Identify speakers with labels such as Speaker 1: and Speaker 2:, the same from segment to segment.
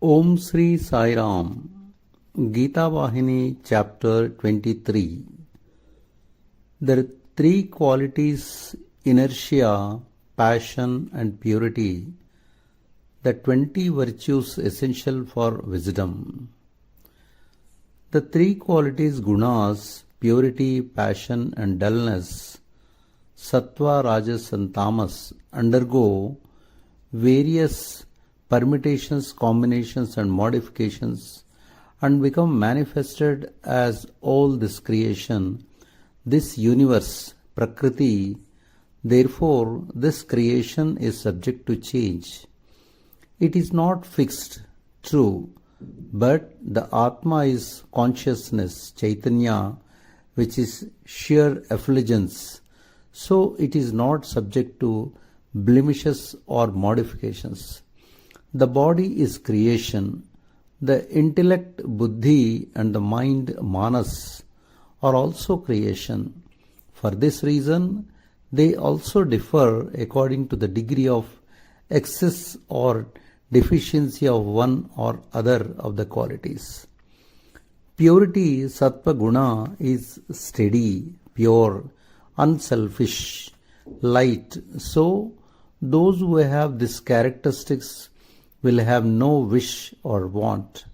Speaker 1: Om Sri Sai Ram. Gita Vahini chapter 23. There are three qualities: inertia, passion and purity, the 20 virtues essential for wisdom. The three qualities gunas, purity, passion and dullness, sattva, rajas and tamas, undergo various permutations, combinations and modifications and become manifested as all this creation, this universe, Prakriti. Therefore, this creation is subject to change. It is not fixed, true, but the Atma is consciousness, Chaitanya, which is sheer effulgence. So it is not subject to blemishes or modifications. The body is creation. The intellect, buddhi, and the mind, manas, are also creation. For this reason, they also differ according to the degree of excess or deficiency of one or other of the qualities. Purity, sattva guna, is steady, pure, unselfish, light. So, those who have these characteristics will have no wish or want.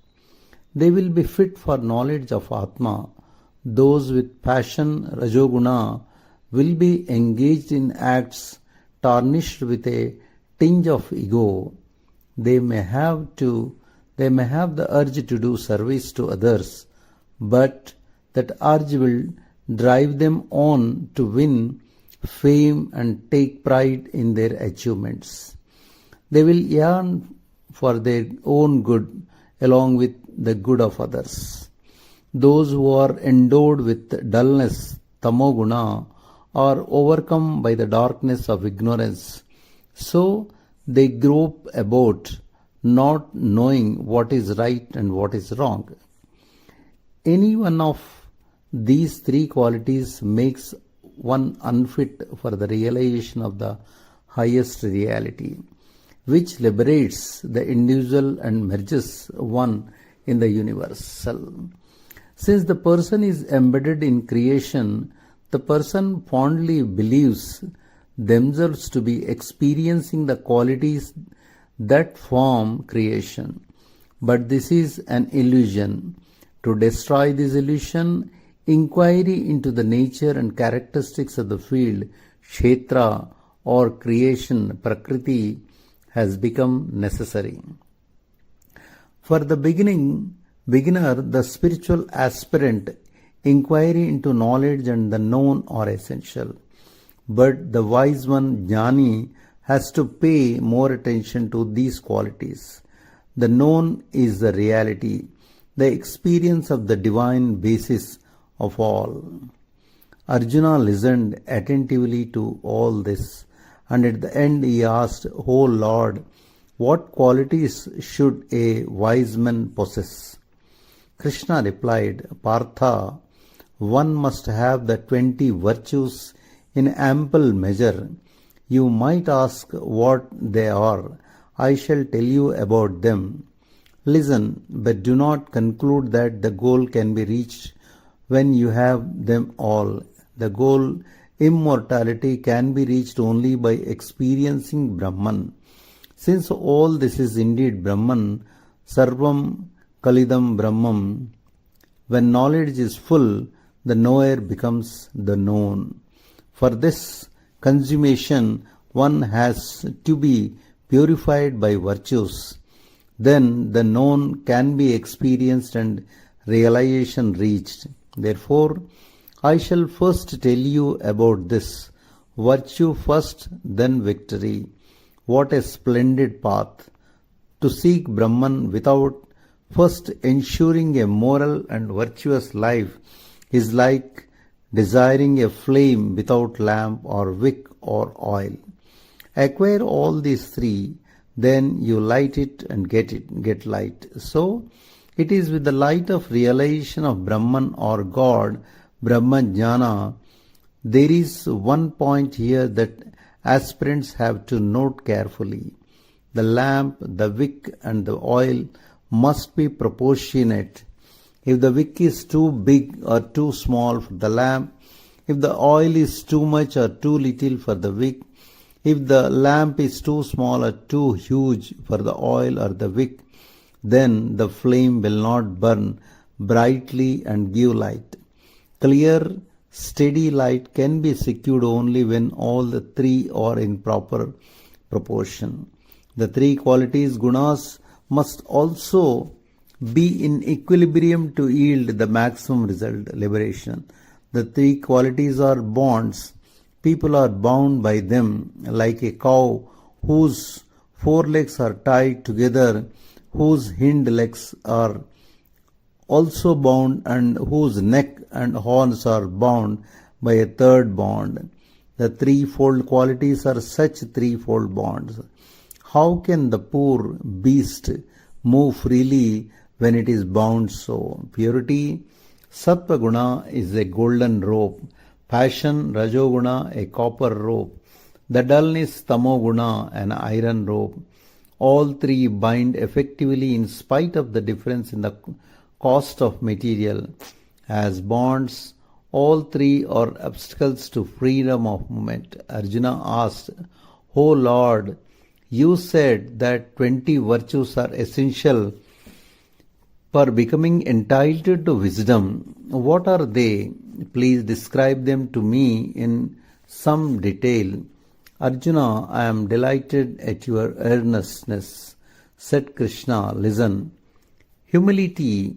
Speaker 1: They will be fit for knowledge of Atma. Those with passion, rajoguna, will be engaged in acts tarnished with a tinge of ego. They may have the urge to do service to others, but that urge will drive them on to win fame and take pride in their achievements. They will yearn for their own good along with the good of others. Those who are endowed with dullness, tamoguna, are overcome by the darkness of ignorance. So they grope about, not knowing what is right and what is wrong. Any one of these three qualities makes one unfit for the realization of the highest reality, which liberates the individual and merges one in the universal. Since the person is embedded in creation, the person fondly believes themselves to be experiencing the qualities that form creation. But this is an illusion. To destroy this illusion, inquiry into the nature and characteristics of the field, kshetra or creation, prakriti, has become necessary. For the beginner, the spiritual aspirant, inquiry into knowledge and the known are essential. But the wise one, jnani, has to pay more attention to these qualities. The known is the reality, the experience of the divine basis of all. Arjuna listened attentively to all this, and at the end he asked, "O Lord, what qualities should a wise man possess?" Krishna replied, "Partha, one must have the 20 virtues in ample measure. You might ask what they are. I shall tell you about them. Listen, but do not conclude that the goal can be reached when you have them all. The goal, immortality, can be reached only by experiencing Brahman. Since all this is indeed Brahman, Sarvam Kalidam Brahman, when knowledge is full, the knower becomes the known. For this consummation, one has to be purified by virtues. Then the known can be experienced and realization reached. Therefore, I shall first tell you about this. Virtue first, then victory. What a splendid path! To seek Brahman without first ensuring a moral and virtuous life is like desiring a flame without lamp or wick or oil. Acquire all these three, then you light it and get light. So, it is with the light of realization of Brahman or God, Brahmajnana. There is one point here that aspirants have to note carefully. The lamp, the wick and the oil must be proportionate. If the wick is too big or too small for the lamp, if the oil is too much or too little for the wick, if the lamp is too small or too huge for the oil or the wick, then the flame will not burn brightly and give light. Clear, steady light can be secured only when all the three are in proper proportion. The three qualities, gunas, must also be in equilibrium to yield the maximum result, liberation. The three qualities are bonds. People are bound by them like a cow whose forelegs are tied together, whose hind legs are also bound, and whose neck and horns are bound by a third bond. The threefold qualities are such threefold bonds. How can the poor beast move freely when it is bound so? Purity, Sattva guna is a golden rope. Passion, Rajoguna, a copper rope. The dullness, Tamoguna, an iron rope. All three bind effectively in spite of the difference in the cost of material. As bonds, all three are obstacles to freedom of movement. Arjuna asked, "O Lord, you said that 20 virtues are essential for becoming entitled to wisdom. What are they? Please describe them to me in some detail." "Arjuna, I am delighted at your earnestness," said Krishna. "Listen. Humility.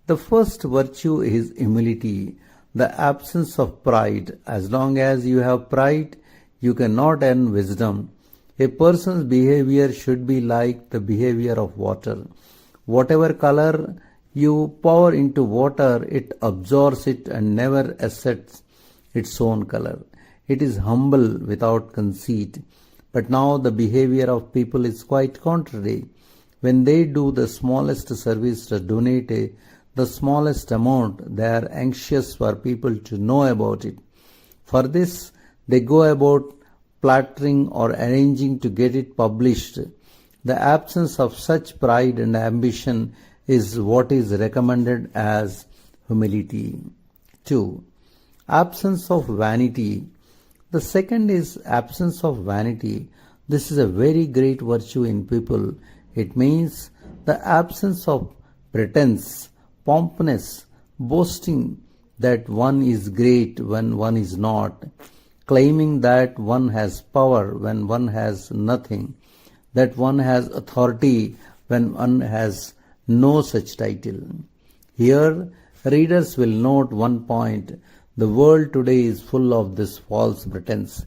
Speaker 1: The first virtue is humility, the absence of pride. As long as you have pride, you cannot earn wisdom. A person's behavior should be like the behavior of water. Whatever color you pour into water, it absorbs it and never asserts its own color. It is humble without conceit. But now the behavior of people is quite contrary. When they do the smallest service to donate the smallest amount, they are anxious for people to know about it. For this, they go about plattering or arranging to get it published. The absence of such pride and ambition is what is recommended as humility. 2. Absence of vanity. The second is absence of vanity. This is a very great virtue in people. It means the absence of pretense, pompousness, boasting that one is great when one is not, claiming that one has power when one has nothing, that one has authority when one has no such title. Here, readers will note one point. The world today is full of this false pretense,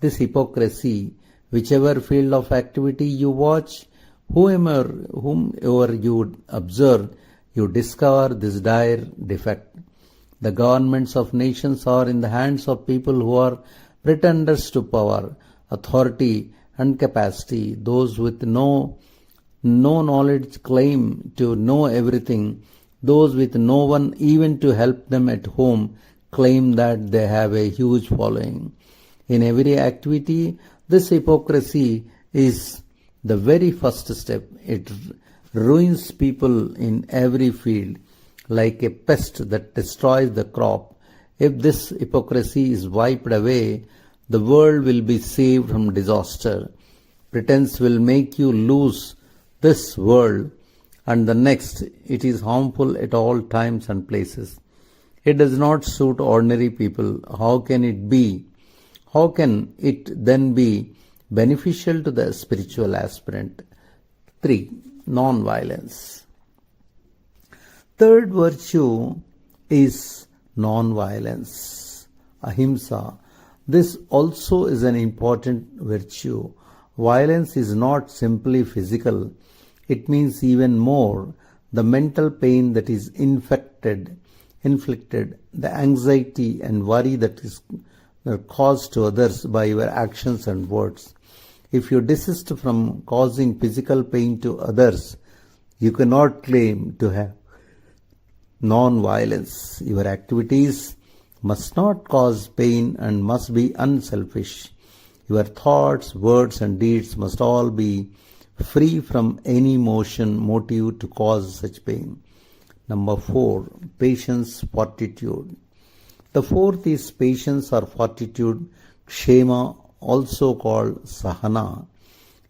Speaker 1: this hypocrisy. Whichever field of activity you watch, whomever you observe, you discover this dire defect. The governments of nations are in the hands of people who are pretenders to power, authority, and capacity. Those with no knowledge claim to know everything. Those with no one even to help them at home claim that they have a huge following. In every activity, this hypocrisy is the very first step. It ruins people in every field like a pest that destroys the crop. If this hypocrisy is wiped away, the world will be saved from disaster. Pretense will make you lose this world and the next. It is harmful at all times and places. It does not suit ordinary people. How can it be? How can it then be beneficial to the spiritual aspirant? 3. Non-violence. Third virtue is non-violence, ahimsa. This also is an important virtue. Violence is not simply physical. It means even more. The mental pain that is inflicted, the anxiety and worry that is caused to others by your actions and words. If you desist from causing physical pain to others, you cannot claim to have non-violence. Your activities must not cause pain and must be unselfish. Your thoughts, words, and deeds must all be free from any motive to cause such pain. Number 4, patience, fortitude. The fourth is patience or fortitude, kshema, also called sahana.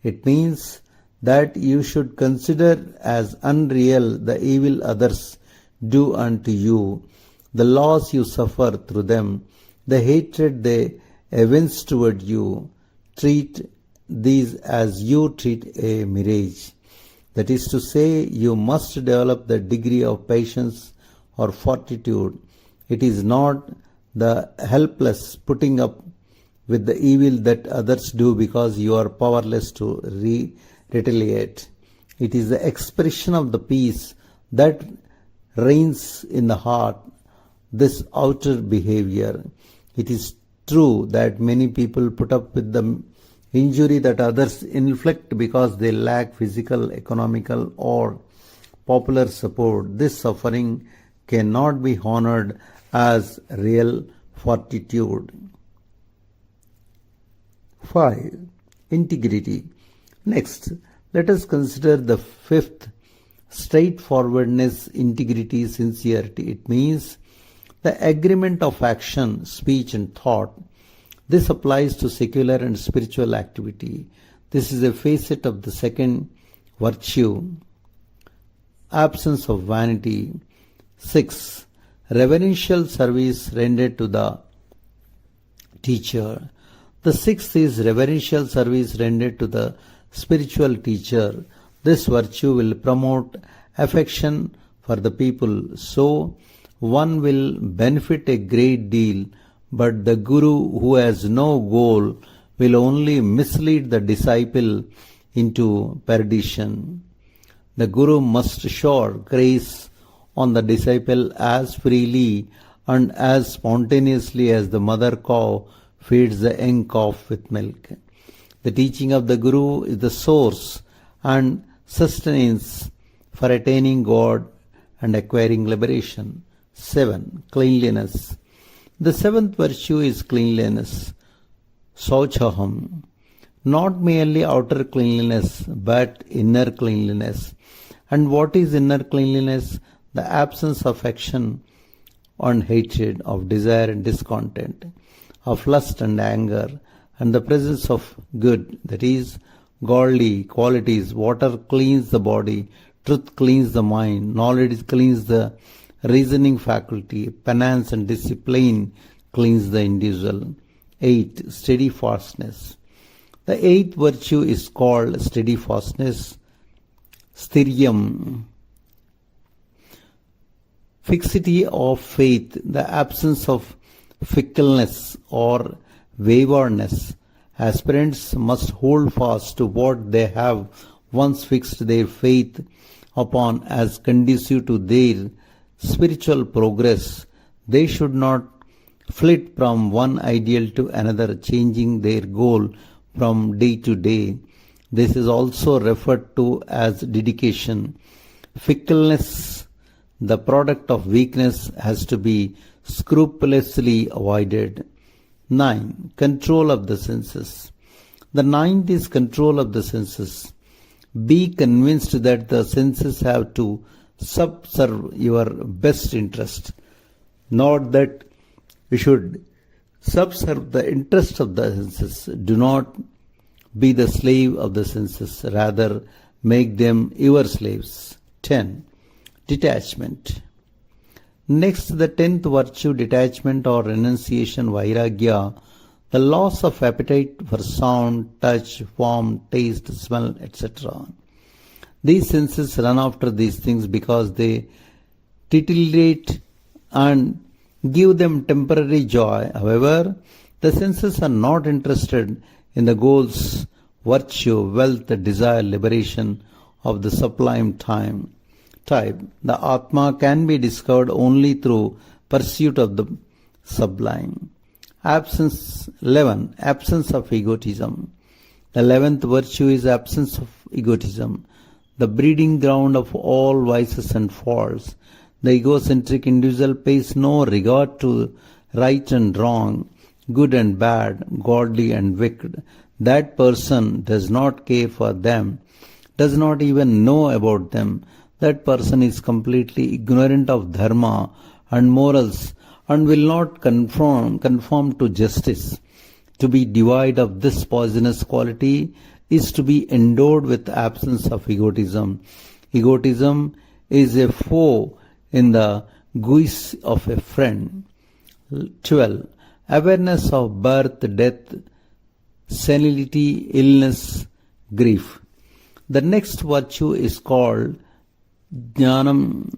Speaker 1: It means that you should consider as unreal the evil others do unto you, the loss you suffer through them, the hatred they evince toward you. Treat these as you treat a mirage. That is to say, you must develop the degree of patience or fortitude. It is not the helpless putting up with the evil that others do because you are powerless to retaliate. It is the expression of the peace that reigns in the heart, this outer behavior. It is true that many people put up with the injury that others inflict because they lack physical, economical, or popular support. This suffering cannot be honored as real fortitude. 5. Integrity. Next, let us consider the fifth, straightforwardness, integrity, sincerity. It means the agreement of action, speech, and thought. This applies to secular and spiritual activity. This is a facet of the second virtue, absence of vanity. 6. Reverential service rendered to the teacher. The sixth is reverential service rendered to the spiritual teacher. This virtue will promote affection for the people, so one will benefit a great deal, but the guru who has no goal will only mislead the disciple into perdition. The guru must shower grace on the disciple as freely and as spontaneously as the mother cow feeds the young calf with milk. The teaching of the guru is the source and sustenance for attaining God and acquiring liberation. 7. Cleanliness. The seventh virtue is cleanliness, sauchaham. Not merely outer cleanliness, but inner cleanliness. And what is inner cleanliness? The absence of action and hatred, of desire and discontent, of lust and anger, and the presence of good, that is, godly qualities. Water cleans the body, truth cleans the mind, knowledge cleans the reasoning faculty, penance and discipline cleans the individual. 8. Steadfastness. The eighth virtue is called steadfastness, sthiryam. Fixity of faith, the absence of fickleness or waywardness. Aspirants must hold fast to what they have once fixed their faith upon as conducive to their spiritual progress. They should not flit from one ideal to another, changing their goal from day to day. This is also referred to as dedication. Fickleness, the product of weakness, has to be scrupulously avoided. 9. Control of the senses. The ninth is control of the senses. Be convinced that the senses have to subserve your best interest, not that you should subserve the interest of the senses. Do not be the slave of the senses, rather make them your slaves. 10. Detachment. Next, the 10th virtue, detachment or renunciation, vairagya, the loss of appetite for sound, touch, form, taste, smell, etc. These senses run after these things because they titillate and give them temporary joy. However, the senses are not interested in the goals, virtue, wealth, desire, liberation of the sublime type. The Atma can be discovered only through pursuit of the sublime. 11. Absence of egotism. The 11th virtue is absence of egotism, the breeding ground of all vices and faults. The egocentric individual pays no regard to right and wrong, good and bad, godly and wicked. That person does not care for them. does not even know about them, that person is completely ignorant of dharma and morals and will not conform to justice. To be devoid of this poisonous quality is to be endowed with absence of egotism. Egotism is a foe in the guise of a friend. 12. Awareness of birth, death, senility, illness, grief. The next virtue is called Janma,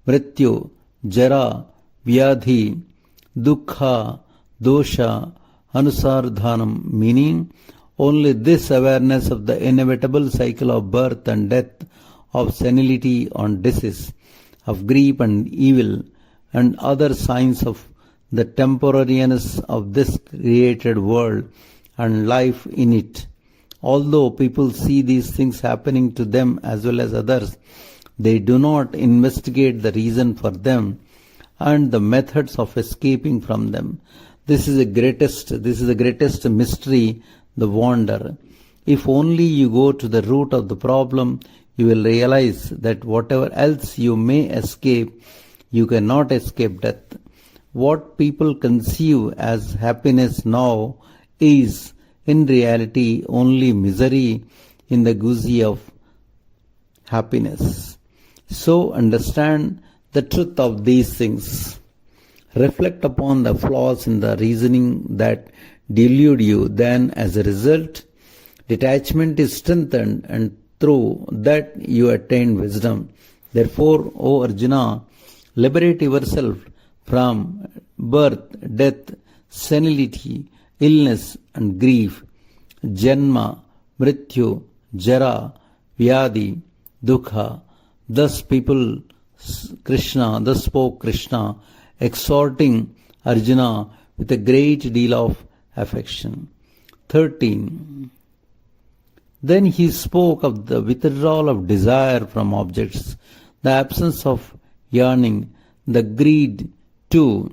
Speaker 1: Mrityu, Jara, Vyadhi, Dukkha, Dosha, Anusardhanam, meaning only this awareness of the inevitable cycle of birth and death, of senility and disease, of grief and evil, and other signs of the temporariness of this created world and life in it. Although people see these things happening to them as well as others, they do not investigate the reason for them and the methods of escaping from them. This is the greatest mystery, the wonder. If only you go to the root of the problem, you will realize that whatever else you may escape, you cannot escape death. What people conceive as happiness now is in reality only misery in the guise of happiness. So understand the truth of these things. Reflect upon the flaws in the reasoning that delude you. Then, as a result, detachment is strengthened, and through that you attain wisdom. Therefore, O Arjuna, liberate yourself from birth, death, senility, illness and grief, Janma, Mrityu, Jara, Vyadi, Dukkha. Thus spoke Krishna, exhorting Arjuna with a great deal of affection. 13. Then he spoke of the withdrawal of desire from objects, the absence of yearning, the greed to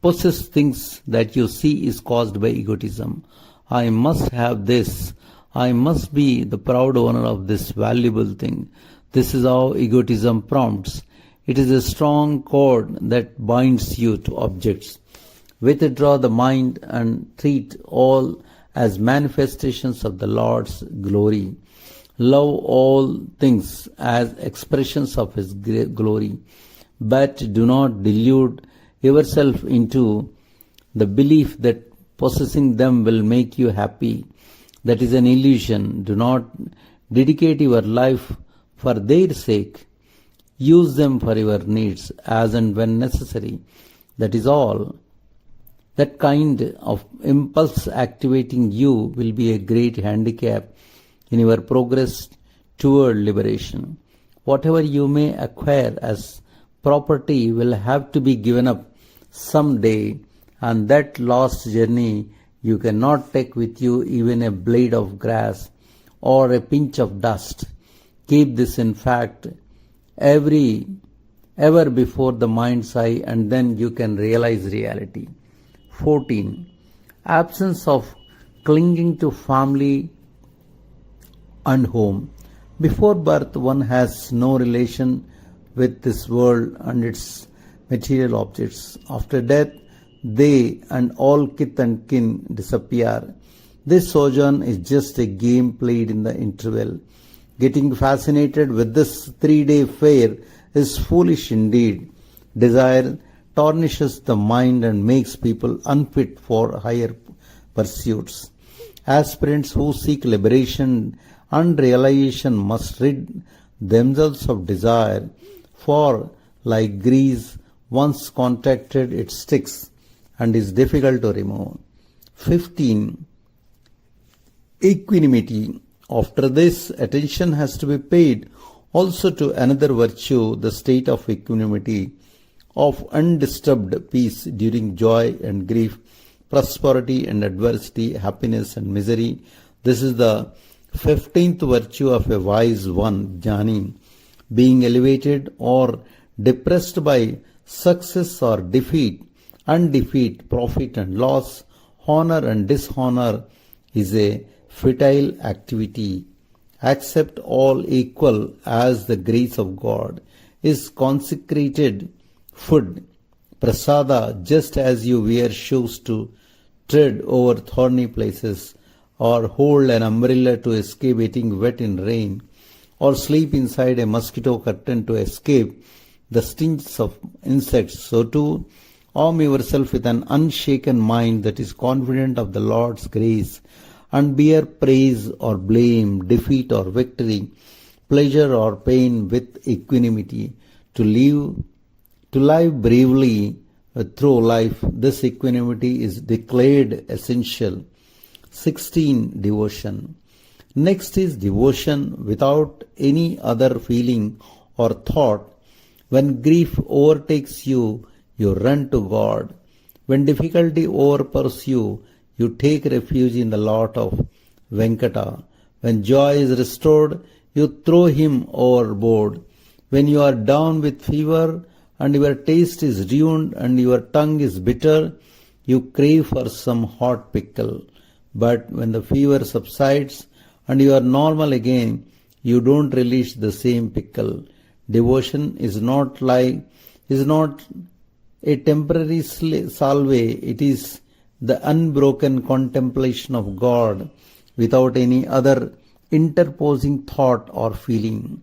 Speaker 1: possess things that you see is caused by egotism. I must have this. I must be the proud owner of this valuable thing. This is how egotism prompts. It is a strong cord that binds you to objects. Withdraw the mind and treat all as manifestations of the Lord's glory. Love all things as expressions of His glory. But do not delude yourself into the belief that possessing them will make you happy. That is an illusion. Do not dedicate your life for their sake. Use them for your needs as and when necessary. That is all. That kind of impulse activating you will be a great handicap in your progress toward liberation. Whatever you may acquire as property will have to be given up someday, and that lost journey you cannot take with you even a blade of grass or a pinch of dust. Keep this in fact ever before the mind's eye, and then you can realize reality. 14. Absence of clinging to family and home. Before birth, one has no relation with this world and its material objects. After death, they and all kith and kin disappear. This sojourn is just a game played in the interval. Getting fascinated with this 3-day fair is foolish indeed. Desire tarnishes the mind and makes people unfit for higher pursuits. Aspirants who seek liberation and realization must rid themselves of desire, for like grease, once contacted it sticks and is difficult to remove. 15. Equanimity. After this, attention has to be paid also to another virtue, the state of equanimity, of undisturbed peace during joy and grief, prosperity and adversity, happiness and misery. This is the 15th virtue of a wise one, Jnani. Being elevated or depressed by success or defeat, undefeat, profit and loss, honor and dishonor is a futile activity. accept all equal as the grace of God, is consecrated food, prasada, just as you wear shoes to tread over thorny places, or hold an umbrella to escape getting wet in rain, or sleep inside a mosquito curtain to escape the stings of insects, so too arm yourself with an unshaken mind that is confident of the Lord's grace, and bear praise or blame, defeat or victory, pleasure or pain with equanimity, to live bravely through life. This equanimity is declared essential. 16. Devotion. Next is devotion without any other feeling or thought. When grief overtakes you, you run to God. When difficulty overpowers you, you take refuge in the lot of Venkata. When joy is restored, you throw him overboard. When you are down with fever and your taste is ruined and your tongue is bitter, you crave for some hot pickle. But when the fever subsides and you are normal again, you don't relish the same pickle. Devotion is not a temporary salve. It is the unbroken contemplation of God without any other interposing thought or feeling.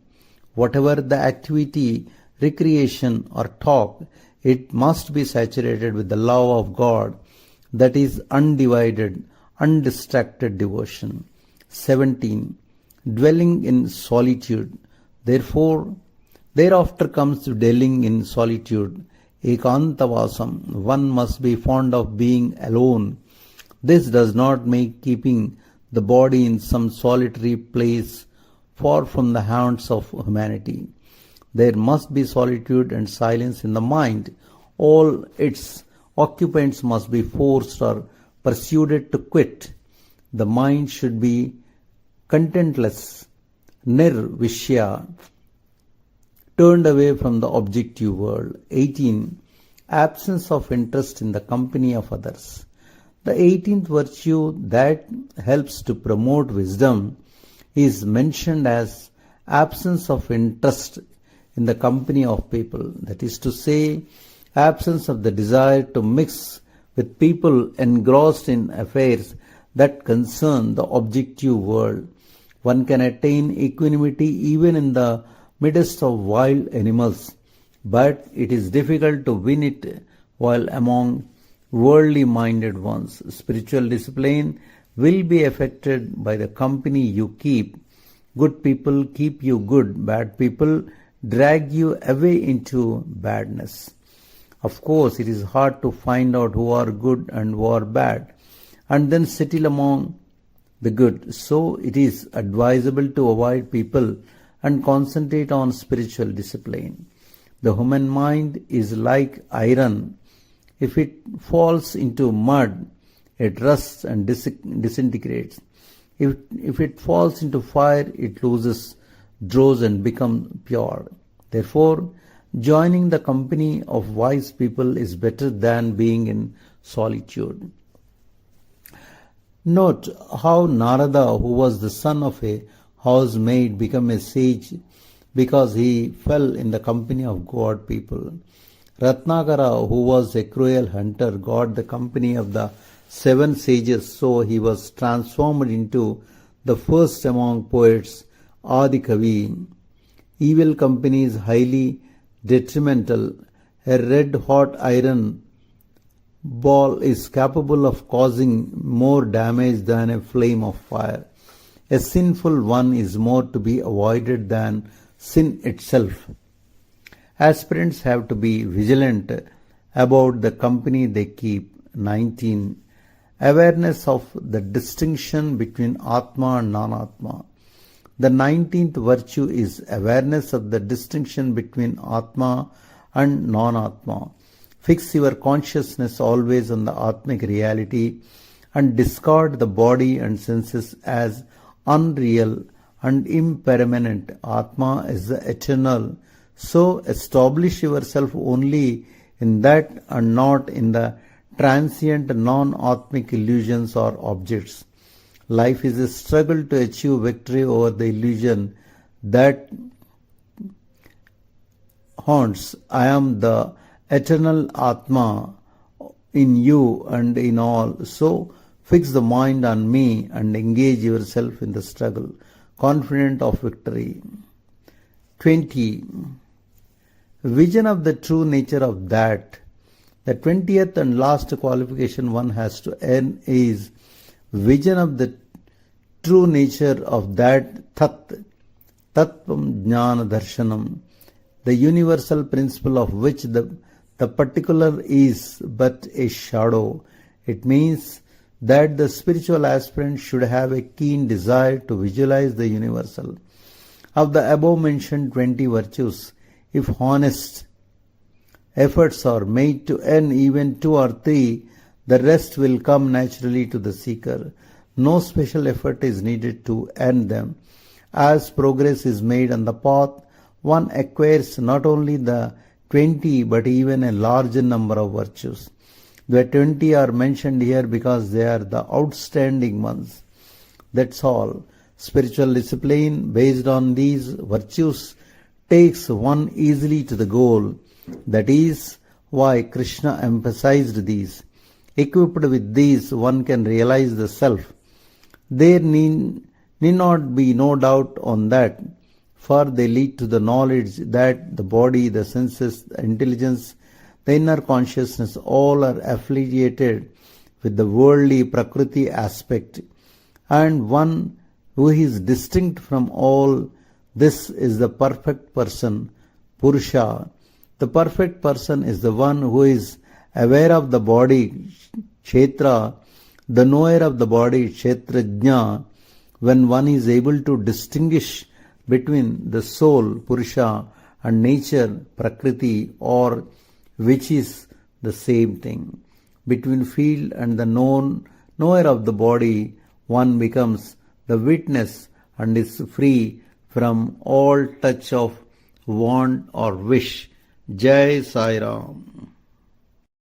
Speaker 1: Whatever the activity, recreation or talk, it must be saturated with the love of God. That is undivided, undistracted devotion. 17. Dwelling in solitude. Thereafter comes dwelling in solitude. Ekantavasam. One must be fond of being alone. This does not make keeping the body in some solitary place far from the haunts of humanity. There must be solitude and silence in the mind. All its occupants must be forced or persuaded to quit. The mind should be contentless, nirvishya, turned away from the objective world. 18. Absence of interest in the company of others. The 18th virtue that helps to promote wisdom is mentioned as absence of interest in the company of people. That is to say, absence of the desire to mix with people engrossed in affairs that concern the objective world. One can attain equanimity even in the midst of wild animals, but it is difficult to win it while among worldly-minded ones. Spiritual discipline will be affected by the company you keep. Good people keep you good, bad people drag you away into badness. Of course, it is hard to find out who are good and who are bad, and then settle among the good. So it is advisable to avoid people and concentrate on spiritual discipline. The human mind is like iron. If it falls into mud, it rusts and disintegrates. If it falls into fire, it loses, drows and becomes pure. Therefore, joining the company of wise people is better than being in solitude. Note how Narada, who was the son of a housemaid, became a sage because he fell in the company of God people. Ratnakara, who was a cruel hunter, got the company of the 7 sages, so he was transformed into the first among poets, Adikavi. Evil company is highly detrimental. A red-hot iron ball is capable of causing more damage than a flame of fire. A sinful one is more to be avoided than sin itself. Aspirants have to be vigilant about the company they keep. 19. Awareness of the distinction between Atma and non-Atma. The 19th virtue is awareness of the distinction between Atma and non-Atma. Fix your consciousness always on the Atmic reality and discard the body and senses as unreal and impermanent. Atma is the eternal. So establish yourself only in that and not in the transient non-Atmic illusions or objects. Life is a struggle to achieve victory over the illusion that haunts. I am the eternal Atma in you and in all. So fix the mind on me and engage yourself in the struggle, confident of victory. 20. Vision of the true nature of that. The 20th and last qualification one has to earn is vision of the true nature of that Tattvam Jnana Darshanam, the universal principle of which the particular is but a shadow. It means that the spiritual aspirant should have a keen desire to visualize the universal. Of the above mentioned 20 virtues, if honest efforts are made to earn even 2 or 3, the rest will come naturally to the seeker. No special effort is needed to earn them. As progress is made on the path, one acquires not only the 20 but even a larger number of virtues. The 20 are mentioned here because they are the outstanding ones. That's all. Spiritual discipline based on these virtues takes one easily to the goal. That is why Krishna emphasized these. Equipped with these, one can realize the self. There need not be no doubt on that, for they lead to the knowledge that the body, the senses, the intelligence, the inner consciousness, all are affiliated with the worldly Prakriti aspect, and one who is distinct from all this is the perfect person, Purusha. The perfect person is the one who is aware of the body, Kshetra, the knower of the body, Kshetrajna. When one is able to distinguish between the soul, Purusha, and nature, Prakriti, or which is the same thing. Between field and the knower of the body, one becomes the witness and is free from all touch of want or wish. Jai Sai Ram.